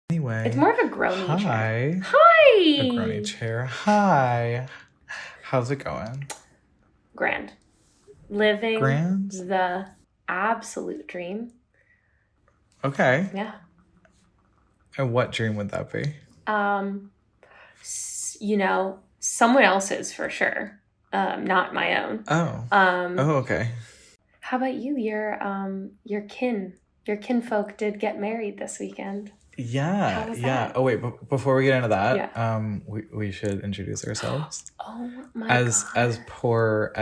Anyway. It's more of a groany chair. Hi. A groany chair. Hi. How's it going? Grand. Living the absolute dream. Okay. Yeah. And what dream would that be? Someone else's for sure. Not my own. Okay. How about you? Your kinfolk did get married this weekend. Yeah. How was that? Oh wait, before we get into that, we should introduce ourselves. Oh my God. As per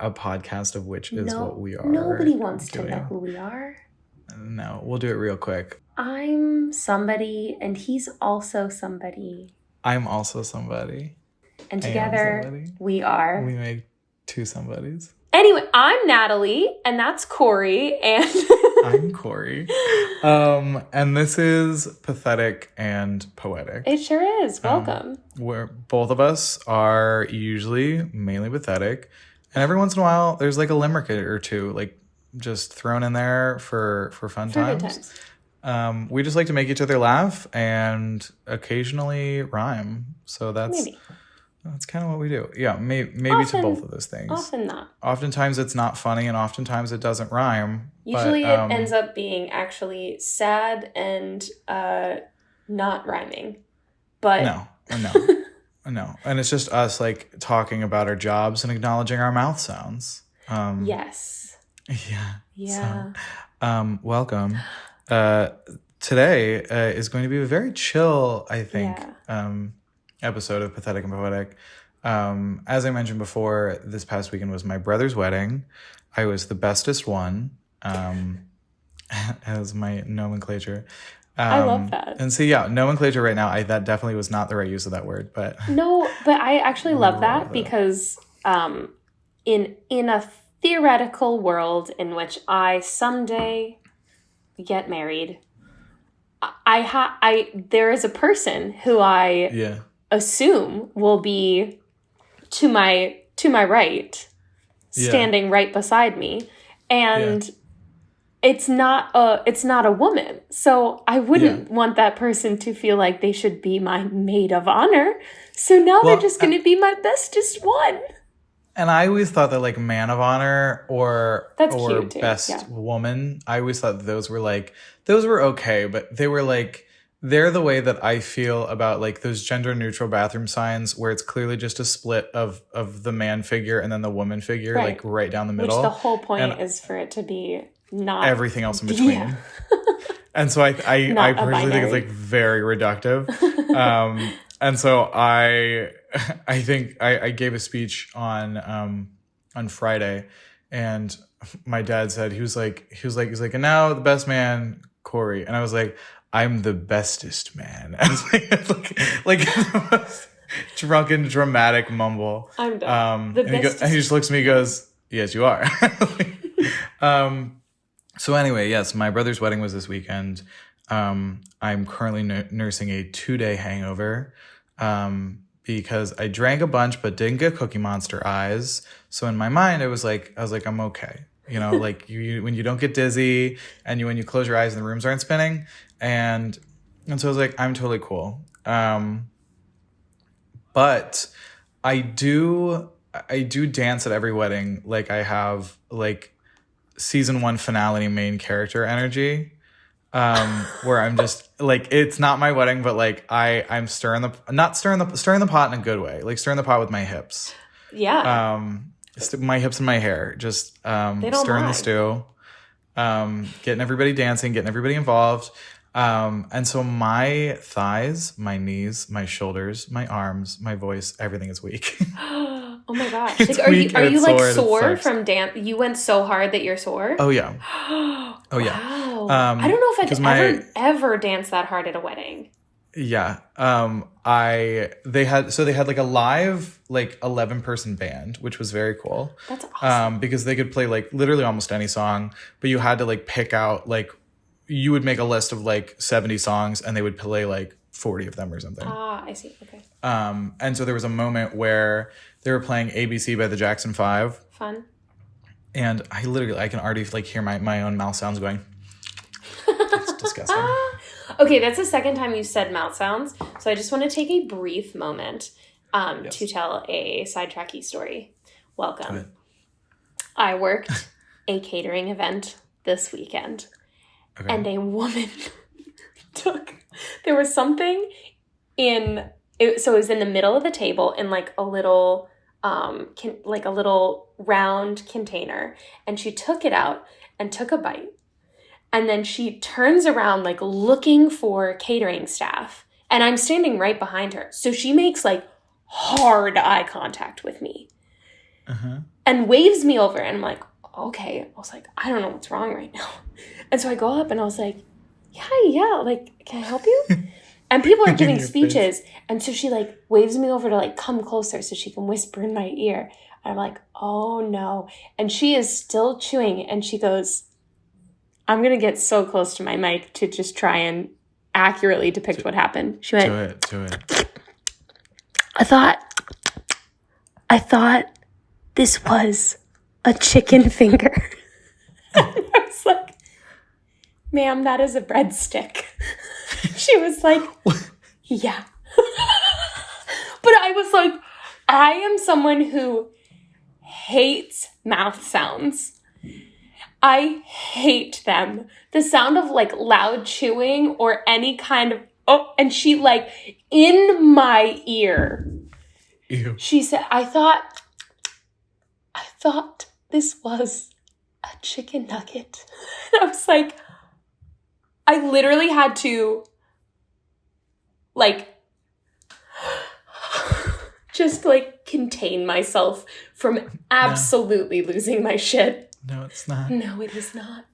a podcast of which is what we are. Nobody wants to know who we are. No, we'll do it real quick. I'm somebody, and he's also somebody. I'm also somebody. And together, we make two somebodies. Anyway, I'm Natalie, and that's Cory, and... I'm Cory. And this is Pathetic and Poetic. It sure is. Welcome. Where both of us are usually mainly pathetic. And every once in a while, there's like a limerick or two, like just thrown in there for fun times. We just like to make each other laugh and occasionally rhyme. So that's kind of what we do. Yeah, maybe often, to both of those things. Often not. Oftentimes it's not funny, and oftentimes it doesn't rhyme. Usually it ends up being actually sad and not rhyming. But no. And it's just us like talking about our jobs and acknowledging our mouth sounds. Yes. Yeah. So, welcome. Today is going to be a very chill, I think, episode of Pathetic and Poetic. As I mentioned before, this past weekend was my brother's wedding. I was the bestest one, as my nomenclature. I love that. And so, nomenclature right now, that definitely was not the right use of that word. But no, but I actually love that because in a theoretical world in which I someday get married, there is a person who I assume will be to my right, standing right beside me, and it's not a woman. So I wouldn't want that person to feel like they should be my maid of honor. So now they're just going to be my bestest one. And I always thought that like man of honor or best woman, I always thought those were okay, but they were like, they're the way that I feel about like those gender neutral bathroom signs where it's clearly just a split of the man figure and then the woman figure, like right down the middle. Which the whole point is for it to be not everything else in between. Yeah. And so I personally think it's like very reductive. And so I think I gave a speech on Friday, and my dad said he was like, and now the best man, Cory, and I was like, I'm the bestest man. I was like the most drunken, dramatic mumble. I'm done. And he just looks at me and goes, yes, you are. So anyway, yes, my brother's wedding was this weekend. I'm currently nursing a 2-day hangover because I drank a bunch but didn't get Cookie Monster eyes. So in my mind, I was like, I'm okay. You know, like you when you don't get dizzy and when you close your eyes and the rooms aren't spinning. And so I was like, I'm totally cool. But I do dance at every wedding. Like I have like season 1 finale main character energy. Where I'm just like, it's not my wedding, but like I'm stirring the pot in a good way, like stirring the pot with my hips. Yeah. My hips and my hair, just stirring the stew, getting everybody dancing, getting everybody involved. And so my thighs, my knees, my shoulders, my arms, my voice, everything is weak. Oh my gosh. Like, are you like sore from dance? You went so hard that you're sore? Oh yeah. Oh yeah. Wow. I don't know if I've ever danced that hard at a wedding. Yeah. They had like a live like 11-person band, which was very cool. That's awesome. Because they could play like literally almost any song, but you had to like pick out like, you would make a list of like 70 songs and they would play like 40 of them or something. Ah, I see. Okay. And so there was a moment where they were playing ABC by the Jackson 5. Fun. And I can already like hear my own mouth sounds going. It's disgusting. Okay, that's the second time you said mouth sounds. So I just want to take a brief moment to tell a sidetracky story. Welcome. I worked a catering event this weekend. Okay. And a woman there was something so it was in the middle of the table in like a little like a little round container, and she took it out and took a bite, and then she turns around like looking for catering staff, and I'm standing right behind her, so she makes like hard eye contact with me and waves me over, and I'm like, okay. I was like, I don't know what's wrong right now. And so I go up and I was like, yeah, like, can I help you? And people are giving speeches. And so she like waves me over to like come closer so she can whisper in my ear. And I'm like, oh no. And she is still chewing. And she goes, I'm going to get so close to my mic to just try and accurately depict what happened. She went, do it. I thought this was a chicken finger. And I was like, ma'am, that is a breadstick. She was like, yeah. But I was like, I am someone who hates mouth sounds. I hate them. The sound of like loud chewing or any kind of, and she like in my ear. Ew. She said, I thought this was a chicken nugget. And I was like, I literally had to like just like contain myself from absolutely losing my shit. No, it's not. No, it is not.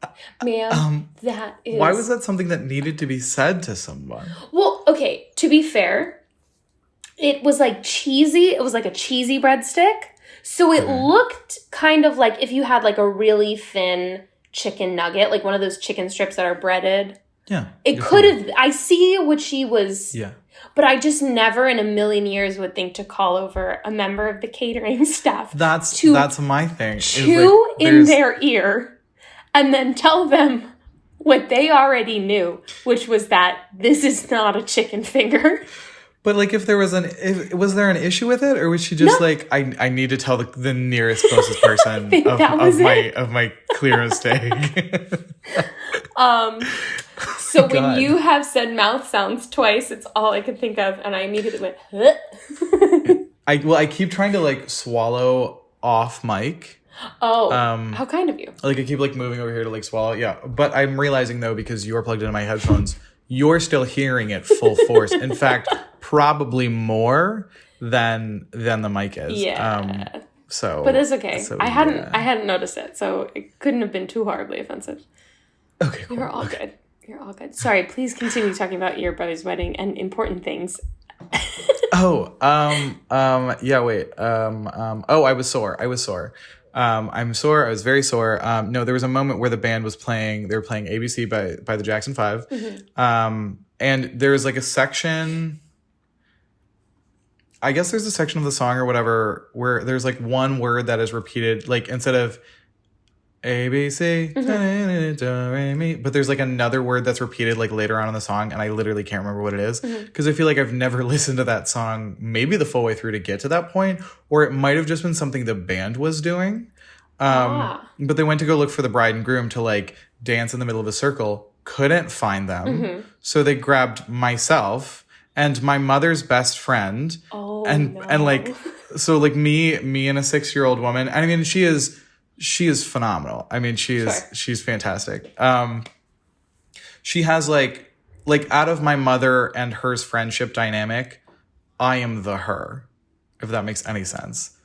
Ma'am, that is... Why was that something that needed to be said to someone? Well, okay, to be fair, it was like cheesy. It was like a cheesy breadstick. So it looked kind of like if you had like a really thin chicken nugget, like one of those chicken strips that are breaded. Yeah. It could have... I see what she was... Yeah. But I just never in a million years would think to call over a member of the catering staff. That's my thing. Chew like, in their ear and then tell them what they already knew, which was that this is not a chicken finger. But like was there an issue with it, or was she just like, I need to tell the nearest closest person of my clear mistake? So when you have said mouth sounds twice, it's all I could think of, and I immediately went, huh? I keep trying to like swallow off mic. Oh, how kind of you. Like I keep like moving over here to like swallow. Yeah. But I'm realizing though, because you are plugged into my headphones, you're still hearing it full force. In fact, probably more than the mic is. Yeah. But it's okay. I hadn't noticed it, so it couldn't have been too horribly offensive. Okay, cool. You're all good. You're all good. Sorry, please continue talking about your brother's wedding and important things. Yeah, wait. I was sore. I'm sore. I was very sore. No, there was a moment where the band was playing, they were playing ABC by the Jackson 5. Mm-hmm. And there was like a section, I guess there's a section of the song or whatever, where there's like one word that is repeated, like instead of ABC, mm-hmm. But there's like another word that's repeated like later on in the song, and I literally can't remember what it is because I feel like I've never listened to that song maybe the full way through to get to that point, or it might have just been something the band was doing. But they went to go look for the bride and groom to like dance in the middle of a circle, couldn't find them, so they grabbed myself and my mother's best friend, and like so like me and a 6-year-old woman. I mean, she is phenomenal. I mean, she's fantastic. She has like out of my mother and her's friendship dynamic, I am the her, if that makes any sense.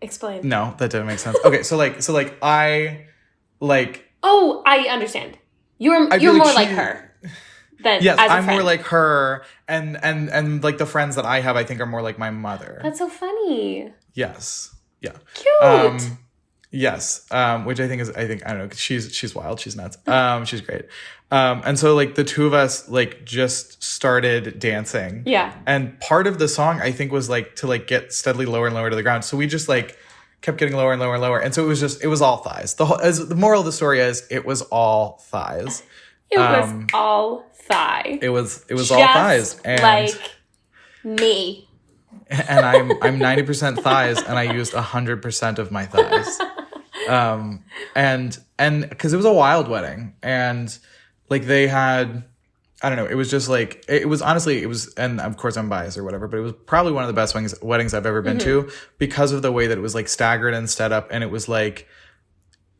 Explain. No, that didn't make sense. Okay, so I like. Oh, I understand. You're more like her. Yes, I'm more like her, and like the friends that I have, I think are more like my mother. That's so funny. Yes. Yeah. Cute. Yes. Which I don't know. She's wild. She's nuts. She's great. And so like the two of us like just started dancing. Yeah. And part of the song I think was like to like get steadily lower and lower to the ground. So we just like kept getting lower and lower and lower. And so it was all thighs. The moral of the story is it was all thighs. It was all thigh. It was just all thighs. And like me. And I'm 90% thighs, and I used 100% of my thighs. And because it was a wild wedding, and like they had, I don't know, it was just like, it was honestly, and of course I'm biased or whatever, but it was probably one of the best weddings I've ever been to, because of the way that it was like staggered and set up, and it was like,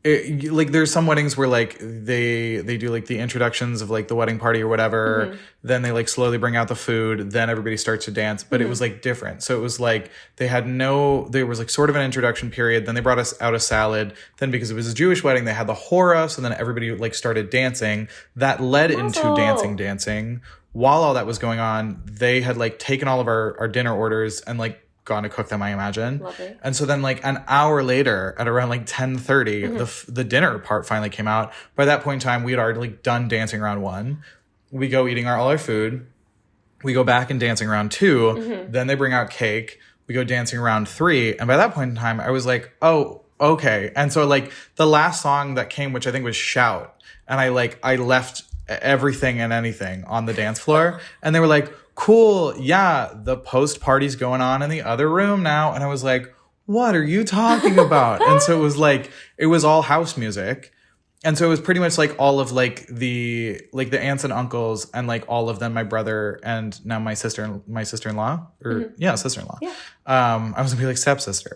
like there's some weddings where like they do like the introductions of like the wedding party or whatever, then they like slowly bring out the food, then everybody starts to dance, but it was like different. So it was like there was like sort of an introduction period, then they brought us out a salad, then because it was a Jewish wedding they had the hora, so then everybody like started dancing, that led into dancing. While all that was going on, they had like taken all of our dinner orders and like gone to cook them, I imagine. Lovely. And so then like an hour later at around like 10:30, the dinner part finally came out. By that point in time, we had already like done dancing round 1. We go eating all our food. We go back and dancing round 2. Then they bring out cake. We go dancing round 3. And by that point in time, I was like, oh, okay. And so like the last song that came, which I think was Shout. And I left everything and anything on the dance floor. And they were like, cool, yeah, the post party's going on in the other room now. And I was like, what are you talking about? And so it was all house music. And so it was pretty much like all of like the aunts and uncles and like all of them, my brother and now my sister-in-law or sister-in-law. Yeah. I was gonna be like stepsister.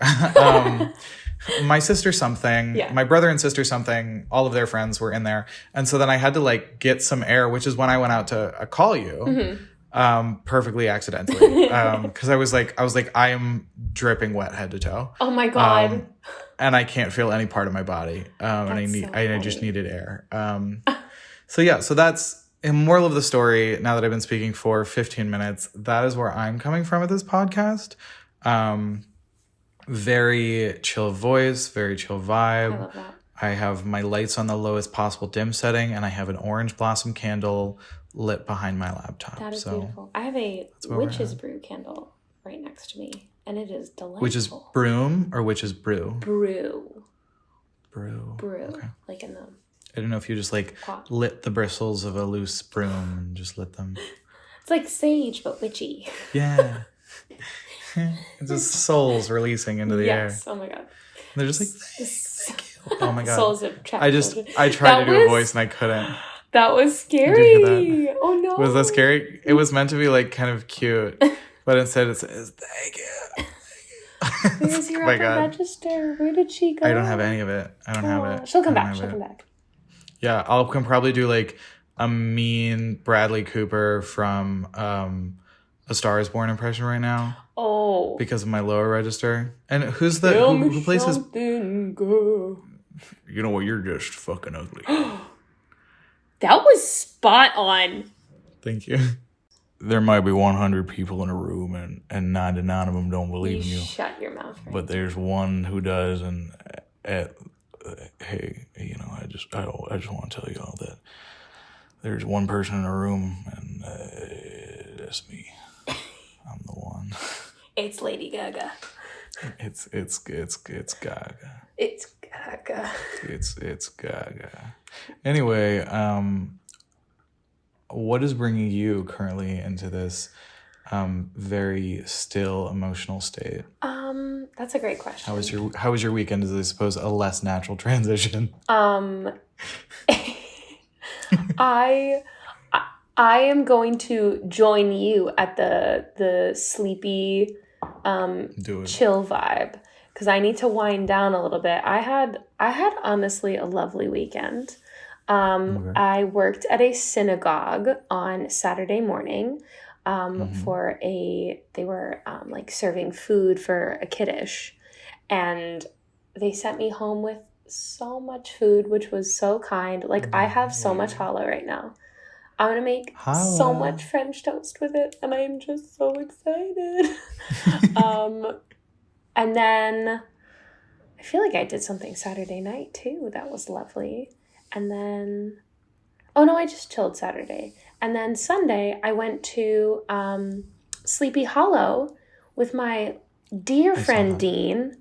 My sister something, my brother and sister something, all of their friends were in there. And so then I had to like get some air, which is when I went out to call you. Perfectly accidentally. Cause I was like, I am dripping wet head to toe. Oh my God. And I can't feel any part of my body. And I just needed air. So that's a moral of the story. Now that I've been speaking for 15 minutes, that is where I'm coming from with this podcast. Very chill voice, very chill vibe. I love that. I have my lights on the lowest possible dim setting, and I have an orange blossom candle lit behind my laptop. That is beautiful. I have a witch's brew candle right next to me, and it is delightful. Witch's broom or witch's brew? Brew. Okay. Like in the I don't know if you just like pot. Lit the bristles of a loose broom and just lit them. It's like sage, but witchy. Yeah. It's just souls releasing into the air. Yes. Oh my God. And they're just like, thank you. Oh my God. Souls of trapped I tried to do a voice and I couldn't. That was scary. Oh no. Was that scary? It was meant to be like kind of cute, but instead it says, thank you. Where's your upper register? Where did she go? I don't have any of it. I don't have it. She'll come back. She'll come back. Yeah, I can probably do like a mean Bradley Cooper from A Star Is Born impression right now. Oh. Because of my lower register. And who's the who plays his girl. You know what, you're just fucking ugly. That was spot on. Thank you. There might be 100 people in a room and 99 of them don't believe in you. Shut your mouth. Right? But there's one who does, and hey, you know, I just want to tell y'all that there's one person in a room, and that's me. I'm the one. It's Lady Gaga. It's Gaga. It's Gaga. It's Gaga. Anyway, what is bringing you currently into this very still emotional state? That's a great question. How was your weekend? Is I suppose a less natural transition? I am going to join you at the sleepy chill vibe because I need to wind down a little bit. I had honestly a lovely weekend. Okay. I worked at a synagogue on Saturday morning they were like serving food for a kiddush, and they sent me home with so much food, which was so kind. Like I have so much challah right now. I'm going to make so much French toast with it, and I am just so excited. And then I feel like I did something Saturday night too that was lovely. And then, I just chilled Saturday. And then Sunday, I went to Sleepy Hollow with my dear friend Dean.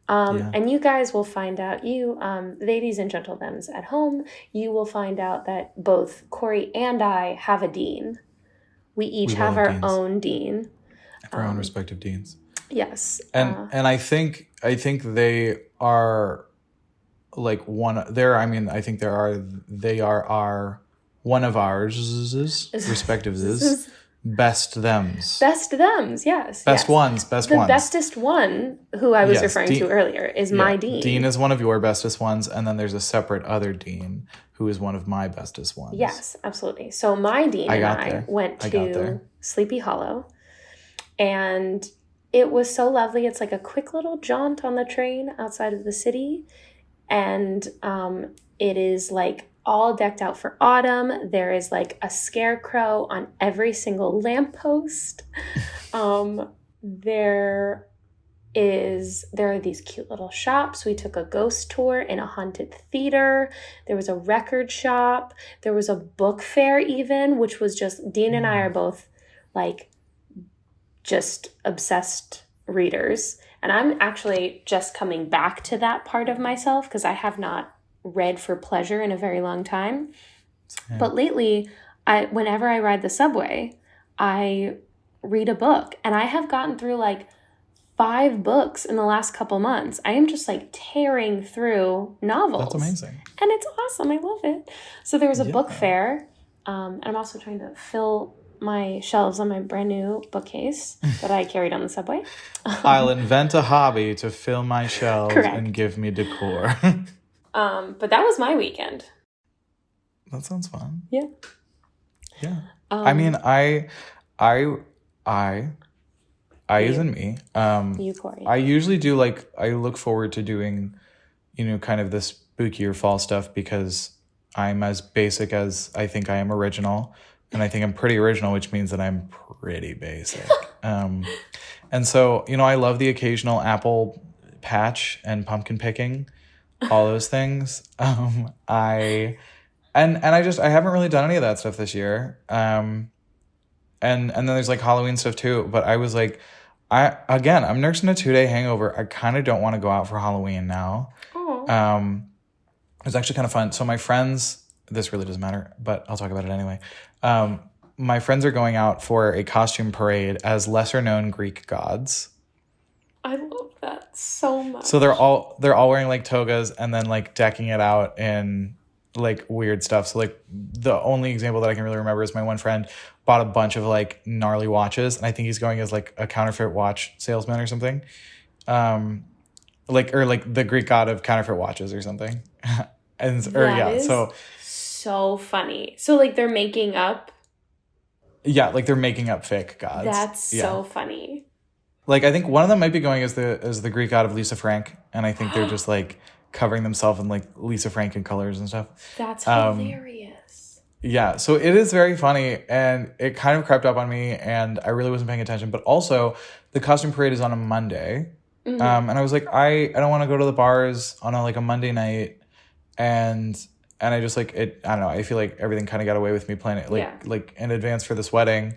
And you guys will find out, ladies and gentlemen at home, you will find out that both Cory and I have a dean. We have our own dean. Our own respective deans. Yes. And I think they are like they are one of ours respective best thems. Best thems, yes. Best ones. The bestest one, who I was referring to earlier, is my dean. Dean is one of your bestest ones, and then there's a separate other dean who is one of my bestest ones. Yes, absolutely. So my dean and I went to Sleepy Hollow, and it was so lovely. It's like a quick little jaunt on the train outside of the city, and it is like all decked out for autumn. There is like a scarecrow on every single lamppost. There are these cute little shops. We took a ghost tour in a haunted theater. There was a record shop. There was a book fair even, which was just, Dean and I are both like just obsessed readers. And I'm actually just coming back to that part of myself because I have not read for pleasure in a very long time. Yeah. But lately, whenever I ride the subway, I read a book, and I have gotten through like 5 books in the last couple months. I am just like tearing through novels. That's amazing. And it's awesome. I love it. So there was a book fair. And I'm also trying to fill my shelves on my brand new bookcase that I carried on the subway. I'll invent a hobby to fill my shelves and give me decor. But that was my weekend. That sounds fun. Yeah. Yeah. I mean, I isn't me. You, Cory. I usually do I look forward to doing, kind of the spookier fall stuff because I'm as basic as I think I am original. And I think I'm pretty original, which means that I'm pretty basic. And so, I love the occasional apple patch and pumpkin picking, all those things. I haven't really done any of that stuff this year. And then there's like Halloween stuff too. But I was like, I'm nursing a 2-day hangover. I kind of don't want to go out for Halloween now. It was actually kind of fun. So my friends, this really doesn't matter, but I'll talk about it anyway. My friends are going out for a costume parade as lesser known Greek gods. I love that so much. So they're all wearing like togas and then like decking it out in like weird stuff. So like the only example that I can really remember is my one friend bought a bunch of like gnarly watches, and I think he's going as like a counterfeit watch salesman or something. Or the Greek god of counterfeit watches or something. So funny. So like they're making up. Yeah, like they're making up fake gods. That's so funny. Like I think one of them might be going as the Greek god of Lisa Frank, and I think they're just like covering themselves in like Lisa Franken colors and stuff. That's hilarious. Yeah, so it is very funny, and it kind of crept up on me, and I really wasn't paying attention. But also, the costume parade is on a Monday, and I was like, I don't want to go to the bars on a Monday night, and I just like it. I don't know. I feel like everything kind of got away with me planning it like in advance for this wedding.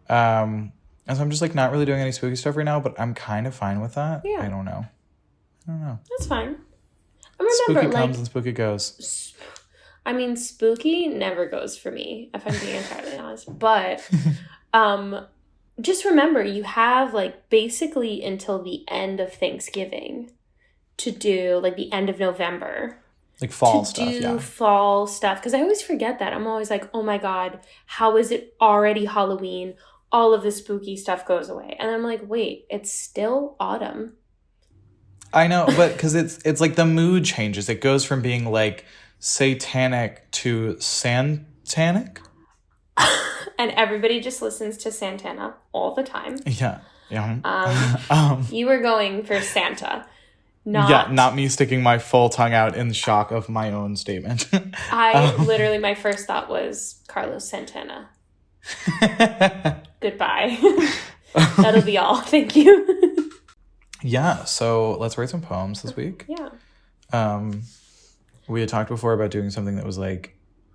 And so I'm just like not really doing any spooky stuff right now, but I'm kind of fine with that. Yeah. I don't know. That's fine. I remember, spooky comes and spooky goes. I mean, spooky never goes for me, if I'm being entirely honest. But just remember, you have basically until the end of Thanksgiving to do the end of November. Like fall stuff, yeah. Fall stuff. Because I always forget that. I'm always like, oh my God, how is it already Halloween? All of the spooky stuff goes away. And I'm like, wait, it's still autumn. I know, but because it's like the mood changes. It goes from being satanic to Santanic. And everybody just listens to Santana all the time. Yeah. You were going for Santa. Not me sticking my full tongue out in shock of my own statement. Literally, my first thought was Carlos Santana. Goodbye. That'll be all. Thank you. Yeah, so let's write some poems this week. Yeah. We had talked before about doing something that was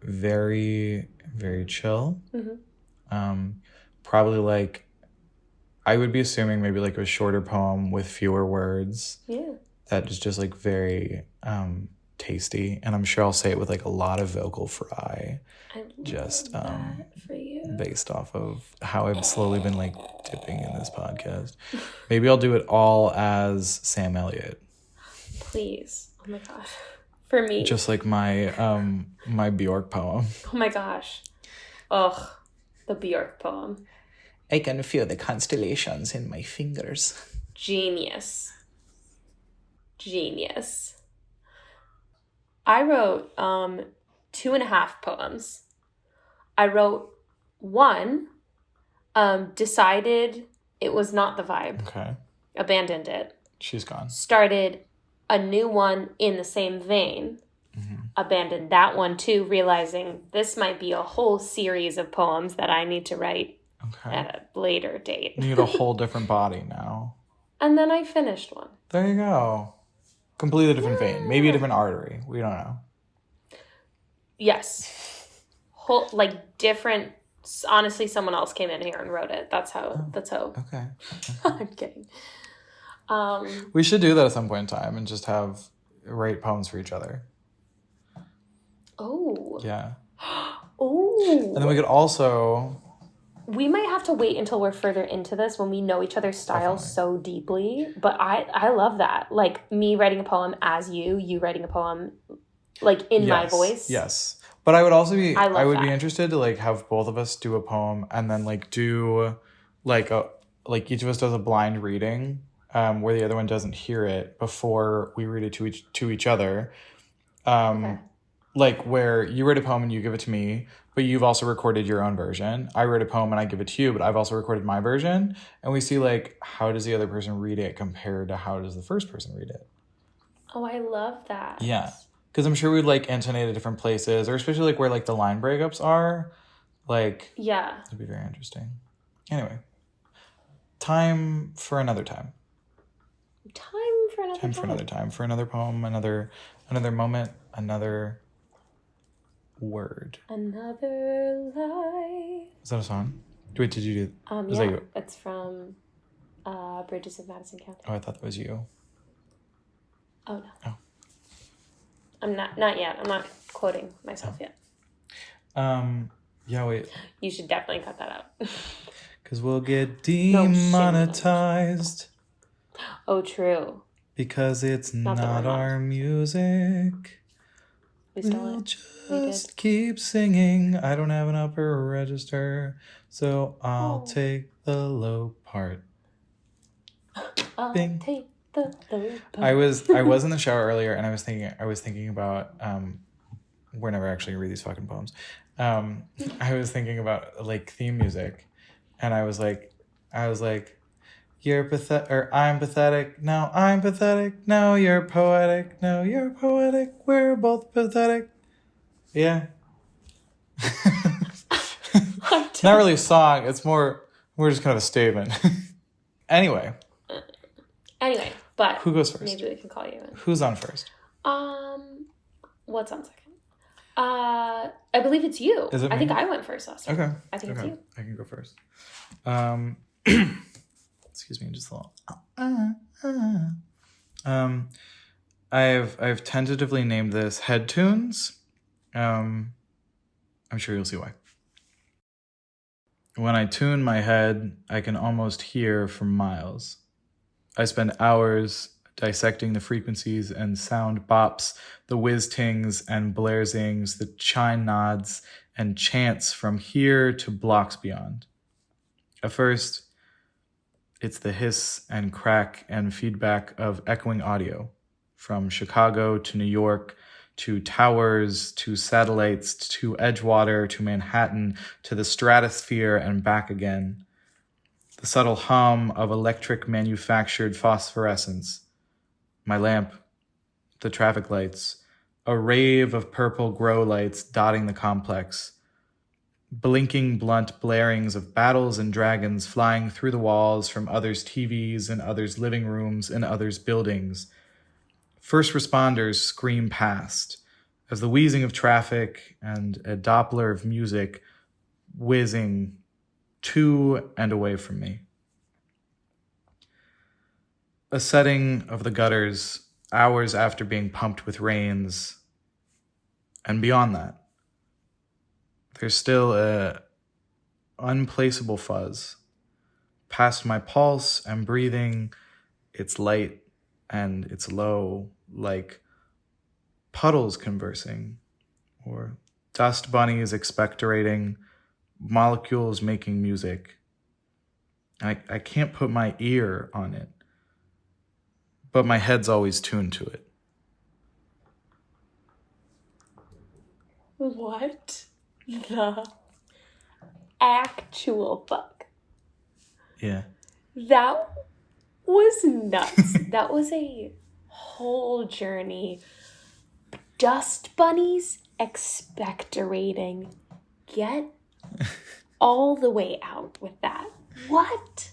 very, very chill. Mm-hmm. Probably I would be assuming maybe a shorter poem with fewer words. Yeah. that is just like very tasty, and I'm sure I'll say it with like a lot of vocal fry. Just that for you. Based off of how I've slowly been like dipping in this podcast. Maybe I'll do it all as Sam Elliot. Please. Oh my gosh. For me. Just like my my Bjork poem. Oh my gosh. Ugh. The Bjork poem. I can feel the constellations in my fingers. Genius. I wrote 2.5 poems. I wrote one, decided it was not the vibe. Okay. Abandoned it. She's gone. Started a new one in the same vein. Mm-hmm. Abandoned that one too, realizing this might be a whole series of poems that I need to write at a later date. You need a whole different body now. And then I finished one. There you go. Completely different vein. Maybe a different artery. We don't know. Yes. Whole, like, different. Honestly, someone else came in here and wrote it. That's how. Okay. I'm kidding. We should do that at some point in time and just write poems for each other. Oh. Yeah. Oh. And then we could also... We might have to wait until we're further into this when we know each other's styles so deeply. But I love that. Like, me writing a poem as you writing a poem, like, in my voice. Yes. But I would also be... I would be interested to, like, have both of us do a poem and then, like, do, like, each of us does a blind reading where the other one doesn't hear it before we read it to each other. Okay. Like, where you write a poem and you give it to me, but you've also recorded your own version. I write a poem and I give it to you, but I've also recorded my version. And we see, like, how does the other person read it compared to how does the first person read it? Oh, I love that. Yeah. Because I'm sure we'd, like, intonate at different places, or especially, like, where, like, the line breakups are. Like, yeah. It'd be very interesting. Anyway. Time for another time. Time for another time. For another poem, another moment, another... word. Another life. Is that a song? Wait, did you do? Yeah, that you? It's from Bridges of Madison County. Oh, I thought that was you. Oh no. Oh. I'm not yet. I'm not quoting myself yet. Yeah, wait. You should definitely cut that out. Because we'll get demonetized. Oh, true. Because it's not our music. We'll just keep singing. I don't have an upper register, so I'll take the low part. Bing. Take the low part. I was in the shower earlier, and I was thinking about we're never actually gonna read these fucking poems. I was thinking about, like, theme music, and I was like, you're pathetic, or I'm pathetic. No, I'm pathetic. No, you're poetic. No, you're poetic. We're both pathetic. Yeah. Not really a song. It's more just kind of a statement. Anyway, but who goes first? Maybe we can call you in. Who's on first? What's on second? I believe it's you. Is it me? I think I went first last time. Okay. I think it's you. I can go first. Excuse me, just a little. I've tentatively named this Head Tunes. I'm sure you'll see why. When I tune my head, I can almost hear for miles. I spend hours dissecting the frequencies and sound bops, the whiz-tings and blarzings, the chime nods and chants from here to blocks beyond. At first, it's the hiss and crack and feedback of echoing audio, from Chicago to New York, to towers, to satellites, to Edgewater, to Manhattan, to the stratosphere and back again. The subtle hum of electric manufactured phosphorescence. My lamp, the traffic lights, a rave of purple grow lights dotting the complex. Blinking blunt blarings of battles and dragons flying through the walls from others' TVs and others' living rooms and others' buildings. First responders scream past as the wheezing of traffic and a Doppler of music whizzing to and away from me. A setting of the gutters hours after being pumped with rains, and beyond that, there's still a unplaceable fuzz past my pulse and breathing. It's light and it's low, like puddles conversing, or dust bunnies expectorating, molecules making music. I can't put my ear on it, but my head's always tuned to it. What the actual fuck? Yeah. That was nuts. That was a whole journey. Dust bunnies expectorating. Get all the way out with that. What?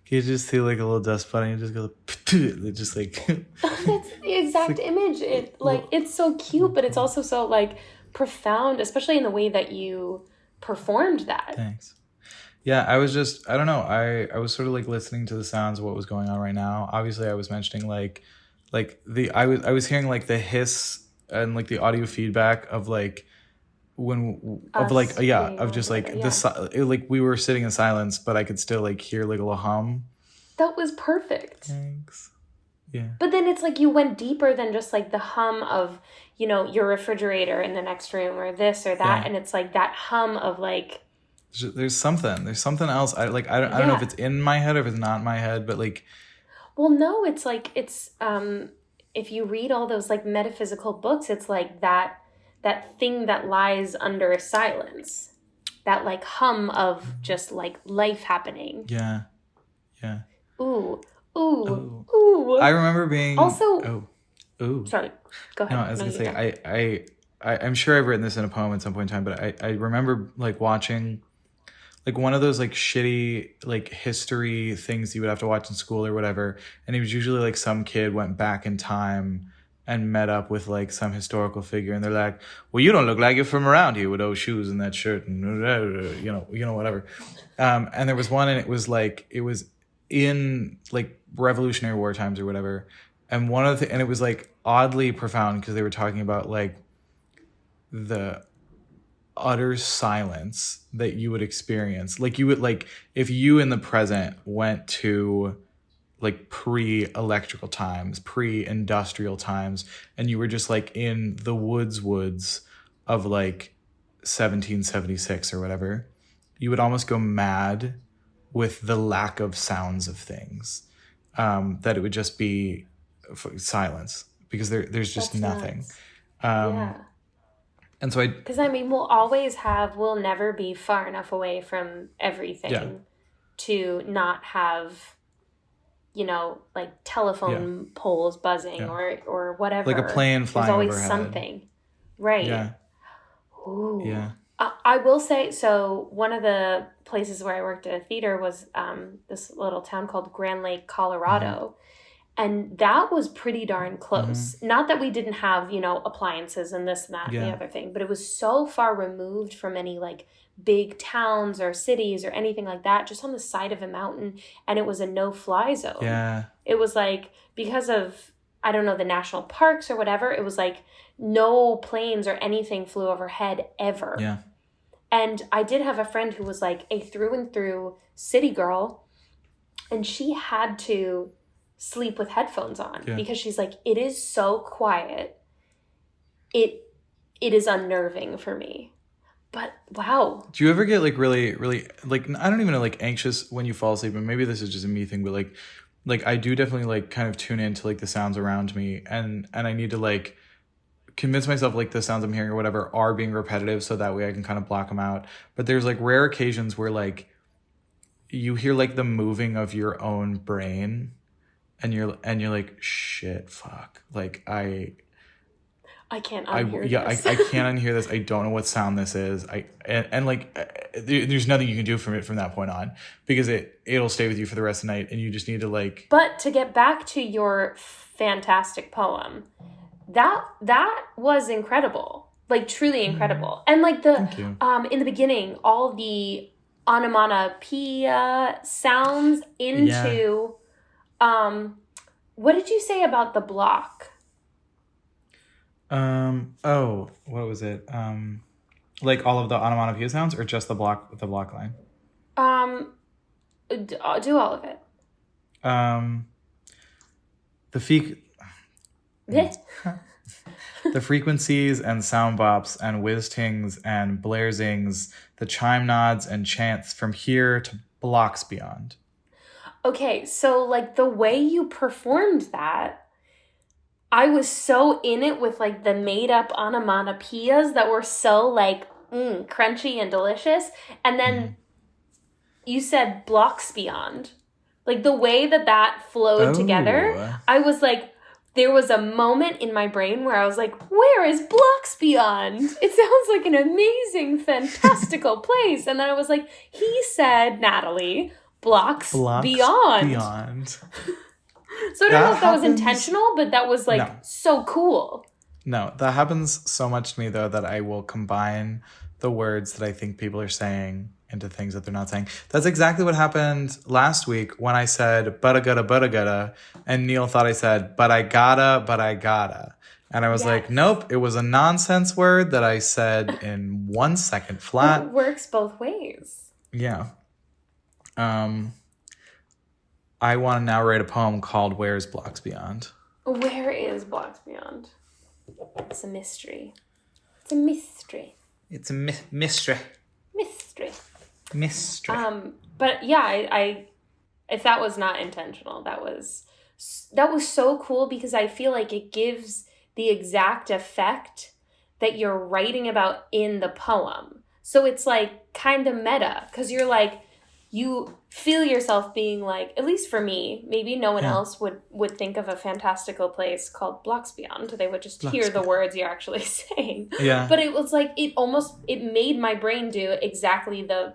You just see like a little dust bunny and just go, they just like. That's the exact image. It's so cute, but it's also so like profound, especially in the way that you performed that. Thanks. Yeah, I don't know. I was sort of like listening to the sounds of what was going on right now. Obviously, I was mentioning I was hearing like the hiss and like the audio feedback of like like we were sitting in silence, but I could still like hear like a little hum. That was perfect. Thanks. Yeah. But then it's like you went deeper than just like the hum of, your refrigerator in the next room or this or that, and it's like that hum of like. There's something else. I don't know if it's in my head or if it's not in my head, but like. Well, no, it's like if you read all those like metaphysical books, it's like that thing that lies under silence, that like hum of just like life happening. Yeah. Ooh. I remember being also. Ooh. Sorry, go ahead. No, I was gonna say I'm sure I've written this in a poem at some point in time, but I remember like watching like one of those like shitty like history things you would have to watch in school or whatever, and it was usually like some kid went back in time and met up with like some historical figure, and they're like, well, you don't look like you're from around here with those shoes and that shirt and whatever. And there was one, and it was in like Revolutionary War times or whatever, and and it was like oddly profound because they were talking about like the utter silence that you would experience. Like you would like if you in the present went to like pre-electrical times, pre-industrial times, and you were just like in the woods of like 1776 or whatever, you would almost go mad with the lack of sounds of things, that it would just be silence because there's just That's nothing. Yeah. And so because we'll never be far enough away from everything to not have, like telephone poles buzzing or whatever. Like a plane flying There's always overhead. Something. Right. Yeah. Ooh. Yeah. I will say, so one of the places where I worked at a theater was this little town called Grand Lake, Colorado. And that was pretty darn close. Mm-hmm. Not that we didn't have, appliances and this and that and the other thing, but it was so far removed from any like big towns or cities or anything like that, just on the side of a mountain. And it was a no-fly zone. Yeah. It was like, because of, I don't know, the national parks or whatever, it was like no planes or anything flew overhead ever. Yeah. And I did have a friend who was like a through and through city girl, and she had to sleep with headphones on because she's like, it is so quiet. It is unnerving for me. But wow. Do you ever get like really, really like, I don't even know, like anxious when you fall asleep, and maybe this is just a me thing, but like I do definitely like kind of tune into like the sounds around me, and I need to like convince myself like the sounds I'm hearing or whatever are being repetitive, so that way I can kind of block them out. But there's like rare occasions where like you hear like the moving of your own brain, and you're like, shit, fuck, like I can't unhear this. I can't unhear this. I don't know what sound this is. There's nothing you can do from that point on, because it'll stay with you for the rest of the night, and you just need to like. But to get back to your fantastic poem, that was incredible, like truly incredible, and like the in the beginning, all the onomatopoeia sounds into What did you say about the block? Oh, what was it? Like all of the onomatopoeia sounds, or just the block line? Do all of it. The frequencies and sound bops and whiz-tings and blarzings, the chime nods and chants from here to blocks beyond. Okay, so like the way you performed that, I was so in it with like the made up onomatopoeias that were so like crunchy and delicious. And then you said blocks beyond. Like the way that flowed together, I was like, there was a moment in my brain where I was like, where is blocks beyond? It sounds like an amazing, fantastical place. And then I was like, he said, Natalie, blocks beyond. So I don't know if that was intentional, but that was like so cool. No, that happens so much to me though that I will combine the words that I think people are saying into things that they're not saying. That's exactly what happened last week when I said but I gotta, and Neil thought I said but I gotta. And I was like, nope, it was a nonsense word that I said in 1 second flat. It works both ways. Yeah. I want to now write a poem called Where's Blocks Beyond? Where is Blocks Beyond? It's a mystery. It's a mystery. It's a mystery. But yeah, I if that was not intentional, that was so cool because I feel like it gives the exact effect that you're writing about in the poem. So it's like kind of meta because you're like, you feel yourself being like, at least for me, maybe no one else would think of a fantastical place called Blocks Beyond. They would just hear the words you're actually saying. Yeah. But it was like, it made my brain do exactly the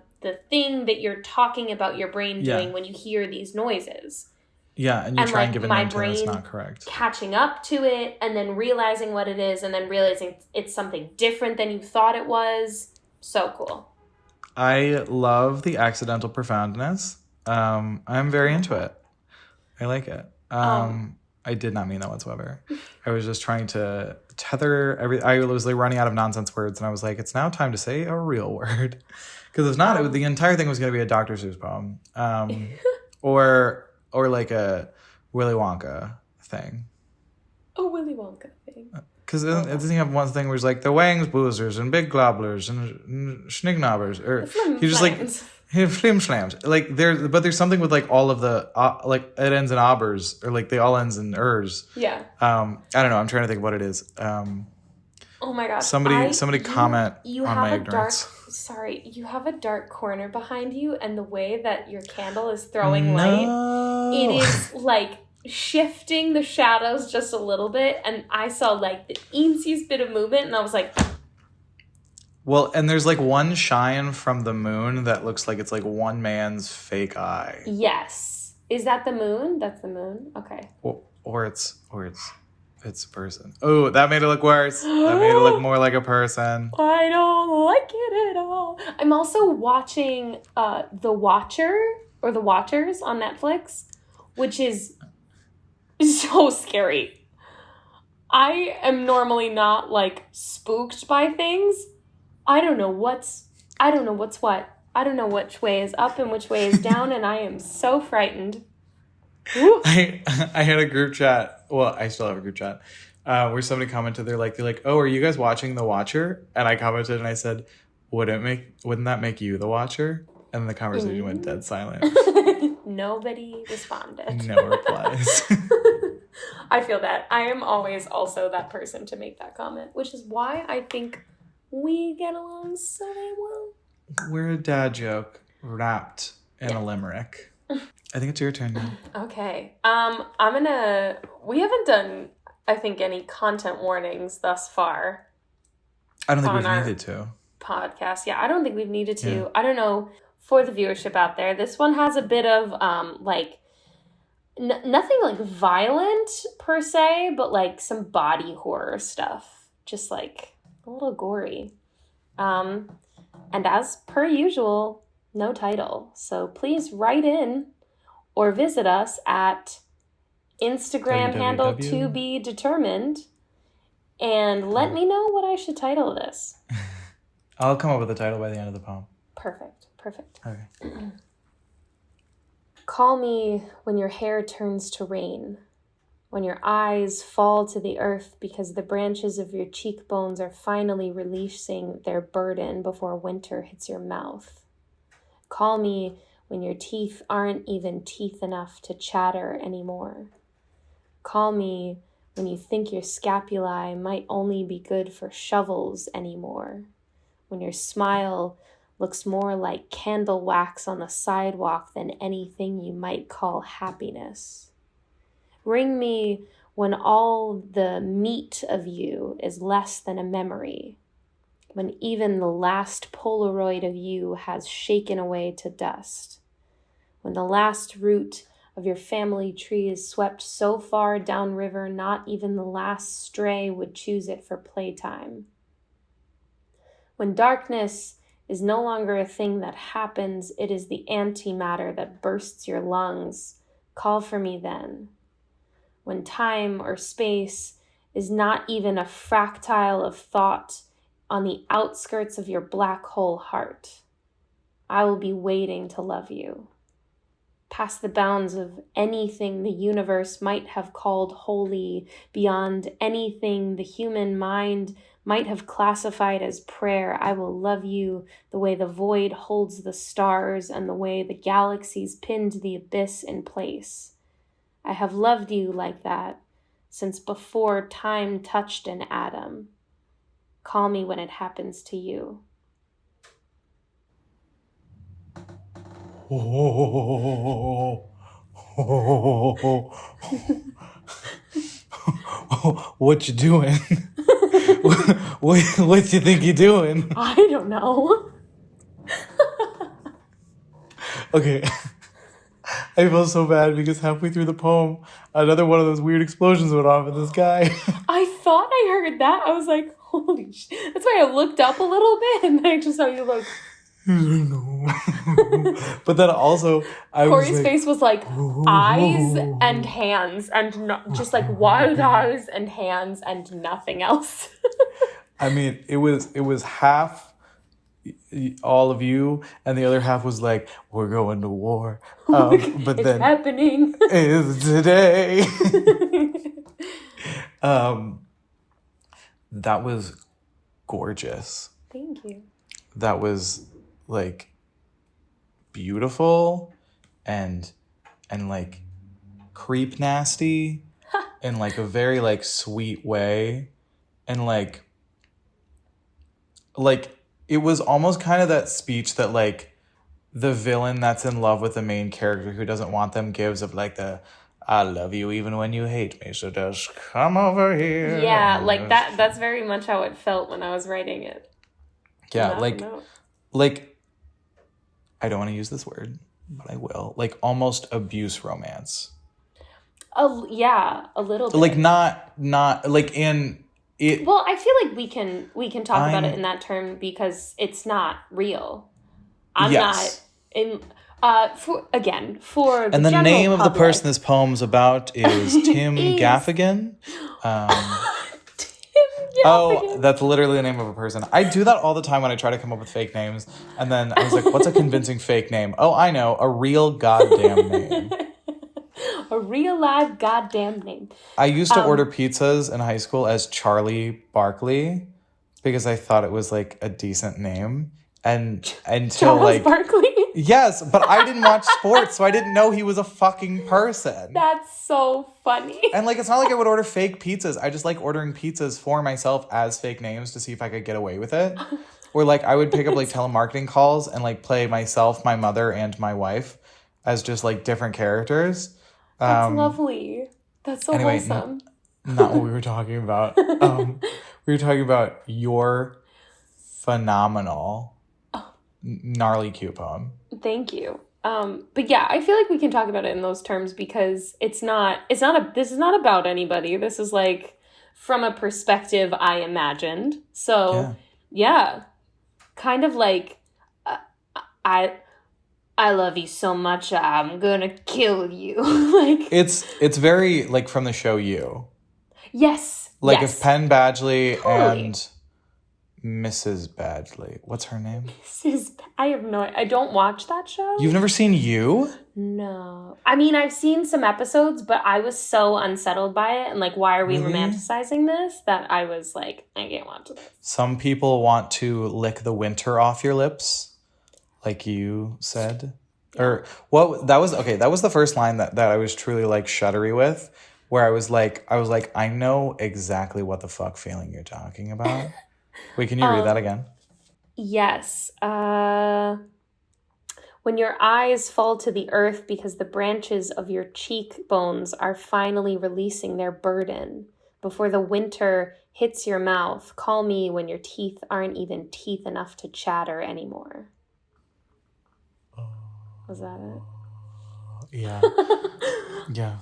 thing that you're talking about your brain doing when you hear these noises. Yeah, and you try and give it a name that's not correct. Catching up to it and then realizing what it is and then realizing it's something different than you thought it was. So cool. I love the accidental profoundness. I'm very into it. I like it. I did not mean that whatsoever. I was just trying to tether I was like running out of nonsense words, and I was like, it's now time to say a real word. Because if not, the entire thing was going to be a Dr. Seuss poem. Or like a Willy Wonka thing. A Willy Wonka thing. Because it doesn't have one thing where it's like the Wangs Boozers and Big Globblers and Schnicknobbers. Or he's just like flim slams. Like there's something with like all of the like it ends in obbers or like they all ends in ers. Yeah. I don't know. I'm trying to think of what it is. Oh my gosh. Somebody comment on my ignorance. You have a dark corner behind you, and the way that your candle is throwing light, it is like shifting the shadows just a little bit, and I saw like the easiest bit of movement, and I was like, well, and there's like one shine from the moon that looks like it's like one man's fake eye. Yes. Is that the moon? That's the moon? Okay. Or it's a person. Oh, that made it look worse. That made it look more like a person. I don't like it at all. I'm also watching The Watcher or The Watchers on Netflix, which is so scary. I am normally not like spooked by things. I don't know what's what. I don't know which way is up and which way is down, and I am so frightened. I had a group chat. Well, I still have a group chat where somebody commented. They're like, "Oh, are you guys watching The Watcher?" And I commented and I said, "Wouldn't that make you the Watcher?" And then the conversation went dead silent. Nobody responded. No replies. I feel that. I am always also that person to make that comment, which is why I think we get along so well. We're a dad joke wrapped in a limerick. I think it's your turn now. Okay. We haven't done, I think, any content warnings thus far. I don't think we've needed to. Podcast. Yeah, I don't think we've needed to. Yeah. I don't know, for the viewership out there, this one has a bit of, nothing like violent per se, but like some body horror stuff. Just like a little gory. And as per usual, no title. So please write in or visit us at Instagram handle to be determined. And let me know what I should title this. I'll come up with a title by the end of the poem. Perfect. Okay. Call me when your hair turns to rain, when your eyes fall to the earth because the branches of your cheekbones are finally releasing their burden before winter hits your mouth. Call me when your teeth aren't even teeth enough to chatter anymore. Call me when you think your scapulae might only be good for shovels anymore. When your smile looks more like candle wax on the sidewalk than anything you might call happiness. Ring me when all the meat of you is less than a memory, when even the last Polaroid of you has shaken away to dust, when the last root of your family tree is swept so far downriver not even the last stray would choose it for playtime. When darkness is no longer a thing that happens, it is the antimatter that bursts your lungs. Call for me then. When time or space is not even a fractile of thought on the outskirts of your black hole heart, I will be waiting to love you. Past the bounds of anything the universe might have called holy, beyond anything the human mind might have classified as prayer, I will love you the way the void holds the stars and the way the galaxies pinned the abyss in place. I have loved you like that since before time touched an atom. Call me when it happens to you. What you doing? what you think you're doing? I don't know. Okay. I feel so bad because halfway through the poem, another one of those weird explosions went off in the sky. I thought I heard that. I was like, holy shit. That's why I looked up a little bit and then I just saw you like... But then also, Cory's face was like eyes and hands and just like wide eyes and hands and nothing else. I mean, it was half all of you, and the other half was like, "We're going to war." But it's then happening. Is today. That was gorgeous. Thank you. That was like beautiful and like creep nasty in like a very like sweet way, and like it was almost kind of that speech that like the villain that's in love with the main character who doesn't want them gives of like the I love you even when you hate me, so just come over here. Yeah, like that's very much how it felt when I was writing it. Yeah, like I don't want to use this word, but I will. Like almost abuse romance. Yeah, a little bit. Like not like in it. Well, I feel like we can talk about it in that term because it's not real. I'm not in for the and the name of the person this poem's about is Tim Gaffigan. Oh, that's literally the name of a person. I do that all the time when I try to come up with fake names. And then I was like, what's a convincing fake name? Oh, I know. A real goddamn name. A real live goddamn name. I used to order pizzas in high school as Charlie Barkley because I thought it was like a decent name. And until Charles Barkley? Yes, but I didn't watch sports, so I didn't know he was a fucking person. That's so funny. And like, it's not like I would order fake pizzas. I just like ordering pizzas for myself as fake names to see if I could get away with it. Or like, I would pick up like telemarketing calls and like play myself, my mother, and my wife as just like different characters. That's lovely. That's so wholesome. Not what we were talking about. We were talking about your phenomenal, gnarly cute poem. Thank you. But yeah, I feel like we can talk about it in those terms because this is not about anybody. This is like from a perspective I imagined. So yeah kind of like I love you so much, I'm gonna kill you. Like it's very like from the show You. Yes. Like yes. if Penn Badgley Totally. and Mrs. Badgley. What's her name? I have no... I don't watch that show. You've never seen You? No. I mean, I've seen some episodes, but I was so unsettled by it. And like, why are we romanticizing this? That I was like, I can't watch this. Some people want to lick the winter off your lips. Like you said. Yeah. Or what? That was the first line that I was truly like shuddery with. Where I was like, I know exactly what the fuck feeling you're talking about. Wait, can you read that again? Yes. When your eyes fall to the earth because the branches of your cheekbones are finally releasing their burden. Before the winter hits your mouth, call me when your teeth aren't even teeth enough to chatter anymore. Was that it? Yeah. Yeah.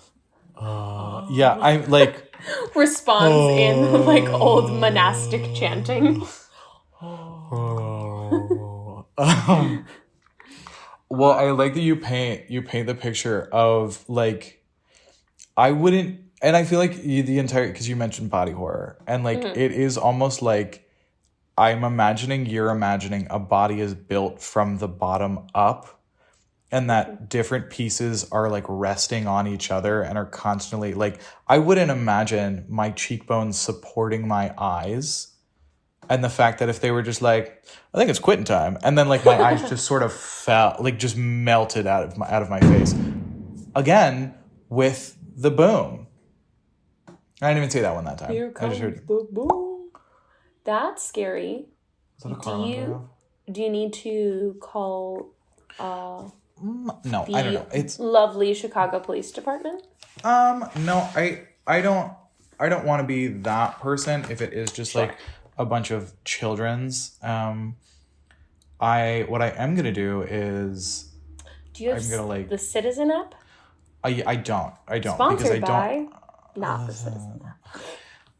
Yeah, I'm like... Responds in like old monastic chanting. Well, I like that you paint the picture of like, I wouldn't, and I feel like the entire, because you mentioned body horror, and like it is almost like you're imagining a body is built from the bottom up, and that different pieces are like resting on each other and are constantly like, I wouldn't imagine my cheekbones supporting my eyes. And the fact that if they were just like, I think it's quitting time, and then like my eyes just sort of fell, like just melted out of my face. Again, with the boom. I didn't even say that one that time. Here comes the boom. That's scary. Is that a car on? Do you need to call no, I don't know. It's lovely Chicago Police Department? No, I don't want to be that person if it is just like a bunch of children's. What I am gonna do is, do you have the Citizen app? I don't Sponsored because I don't not the Citizen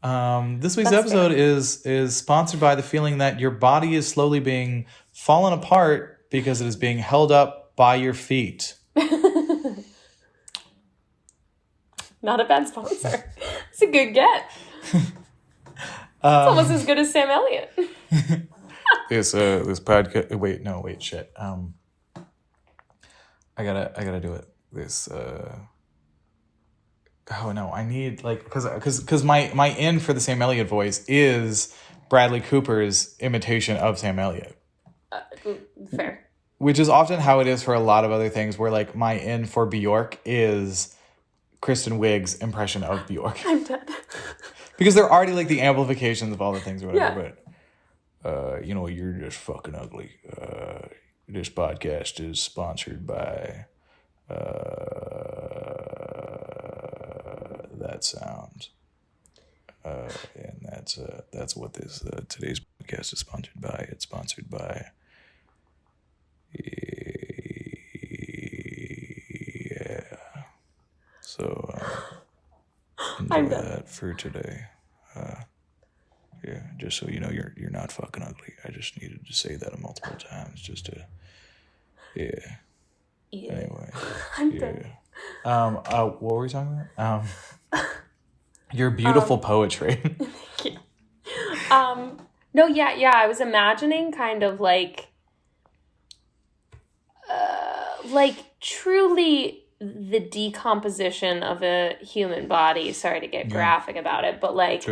app. This week's episode is sponsored by the feeling that your body is slowly being fallen apart because it is being held up by your feet. Not a bad sponsor. It's a good get. It's almost as good as Sam Elliot. This podcast. Wait, shit. I gotta do it. This. Oh no, I need like because my in for the Sam Elliot voice is Bradley Cooper's imitation of Sam Elliot. Fair. Which is often how it is for a lot of other things, where like my in for Bjork is Kristen Wiig's impression of Bjork. I'm dead. Because they're already like the amplifications of all the things or whatever. Yeah. But you're just fucking ugly. This podcast is sponsored by that sound. And that's what this today's podcast is sponsored by. It's sponsored by So enjoy that for today. Yeah, just so you know, you're not fucking ugly. I just needed to say that multiple times just to, yeah. Anyway, I'm done. What were we talking about? Your beautiful poetry. Thank you. No, yeah. I was imagining kind of like truly the decomposition of a human body. Sorry to get graphic about it, but like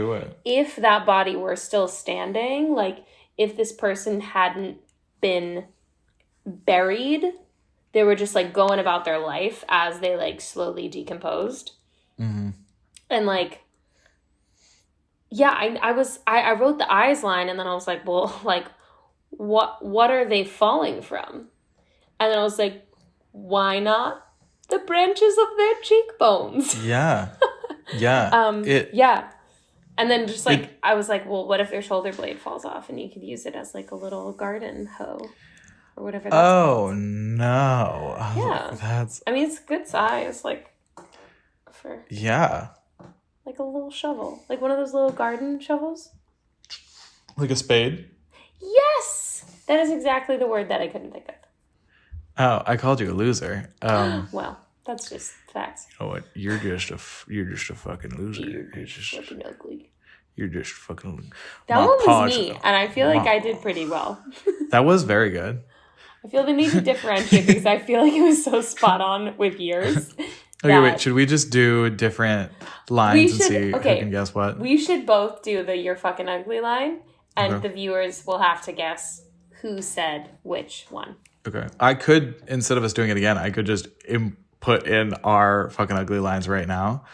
if that body were still standing, like if this person hadn't been buried, they were just like going about their life as they like slowly decomposed. Mm-hmm. And like, yeah, I wrote the eyes line, and then I was like, well, like what are they falling from? And then I was like, why not the branches of their cheekbones? Yeah. Yeah. Yeah. And then just like, I was like, well, what if their shoulder blade falls off and you could use it as like a little garden hoe or whatever that's called. No. Yeah. I mean, it's good size, like for... Yeah. Like a little shovel. Like one of those little garden shovels. Like a spade? Yes! That is exactly the word that I couldn't think of. Oh, I called you a loser. Well, that's just facts. You know what? You're just a fucking loser. You're just fucking ugly. You're just fucking. That one was me, and I feel like I did pretty well. That was very good. I feel the need to differentiate because I feel like it was so spot on with yours. Okay, wait. Should we just do different lines and see who can guess what? We should both do the "you're fucking ugly" line, and the viewers will have to guess who said which one. Okay. I could, instead of us doing it again, I could just put in our fucking ugly lines right now.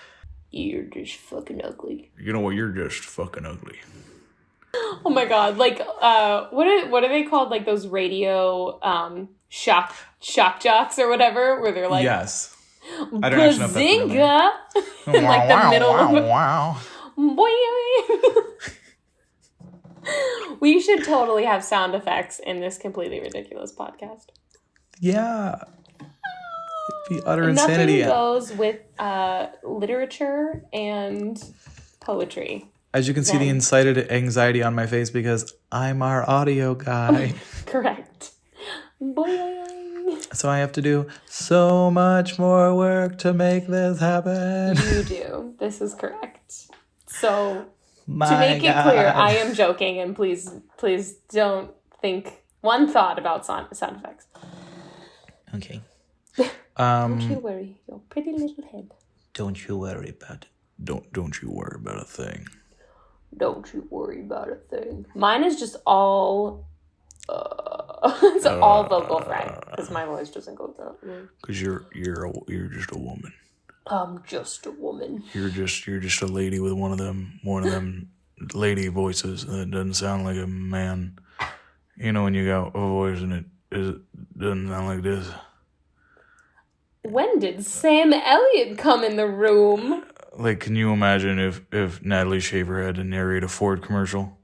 You're just fucking ugly. You know what? You're just fucking ugly. Oh my god! Like, what are they called? Like those radio shock jocks or whatever, where they're like, yes, I don't actually know if that's in like the middle of We should totally have sound effects in this completely ridiculous podcast. Yeah, it'd be utter insanity. Nothing goes with literature and poetry. As you can see, the incited anxiety on my face because I'm our audio guy. Correct. So I have to do so much more work to make this happen. You do. This is correct. So to make it clear, I am joking, and please don't think one thought about sound effects. Okay. Don't you worry, your pretty little head. Don't you worry about it. Don't you worry about a thing. Don't you worry about a thing. Mine is just all it's all vocal fry because my voice doesn't go that. Because you're just a woman. I'm just a woman. You're just a lady with one of them lady voices that doesn't sound like a man. You know when you got a voice and it doesn't sound like this. When did Sam Elliot come in the room? Like, can you imagine if Natalie Shaver had to narrate a Ford commercial?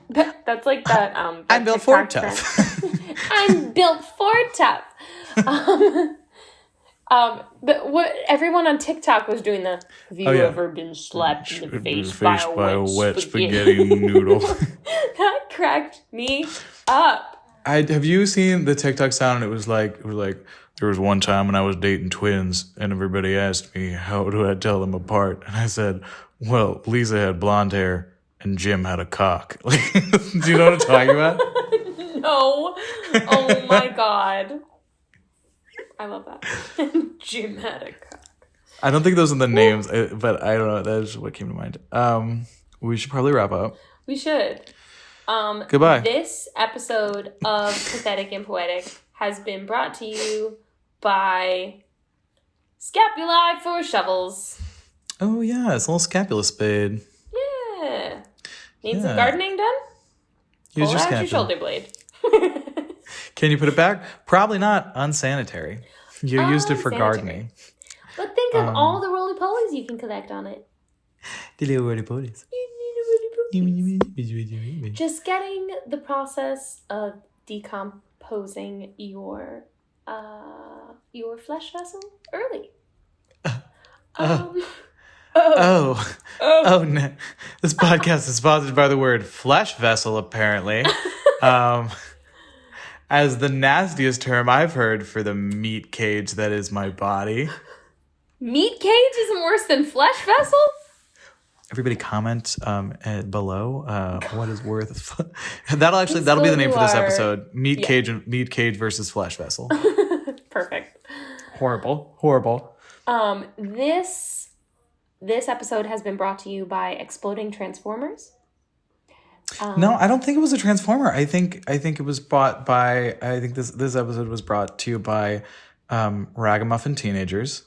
That's like that. I'm built Ford tough. I'm built Ford tough. What everyone on TikTok was doing the. Have you ever been slapped in the face by a wet spaghetti noodle? That cracked me up. Have you seen the TikTok sound? It was like there was one time when I was dating twins and everybody asked me how do I tell them apart, and I said, well, Lisa had blonde hair and Jim had a cock. Like, do you know what I'm talking about? No. Oh my god. I love that. Jim had a cock. I don't think those are the names, but I don't know. That's what came to mind. We should probably wrap up. We should. Goodbye. This episode of Pathetic and Poetic has been brought to you by Scapuli for Shovels. Oh, yeah. It's a little scapula spade. Yeah. Need some gardening done? Use Pull out your shoulder blade. Can you put it back? Probably not. Unsanitary. You used it for gardening. But think of all the roly-polies you can collect on it. The little roly-polies. Just getting the process of decomposing your flesh vessel early. Oh no! This podcast is sponsored by the word "flesh vessel," apparently, as the nastiest term I've heard for the meat cage that is my body. Meat cage isn't worse than flesh vessel? Everybody comment below what is worth. That'll be the name for this episode. Meat cage versus flesh vessel. Perfect. Horrible. This episode has been brought to you by Exploding Transformers. No, I don't think it was a Transformer. I think it was brought by. I think this episode was brought to you by ragamuffin teenagers.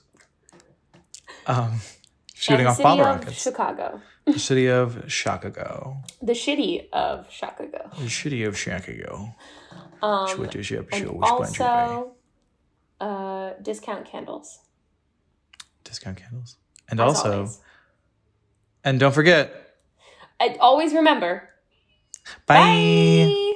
Shooting off bottle rockets. Chicago. The city of Chicago. The shitty of Chicago. The shitty of Chicago. And also, discount candles. Discount candles. And as also, always. And don't forget. Always remember. Bye.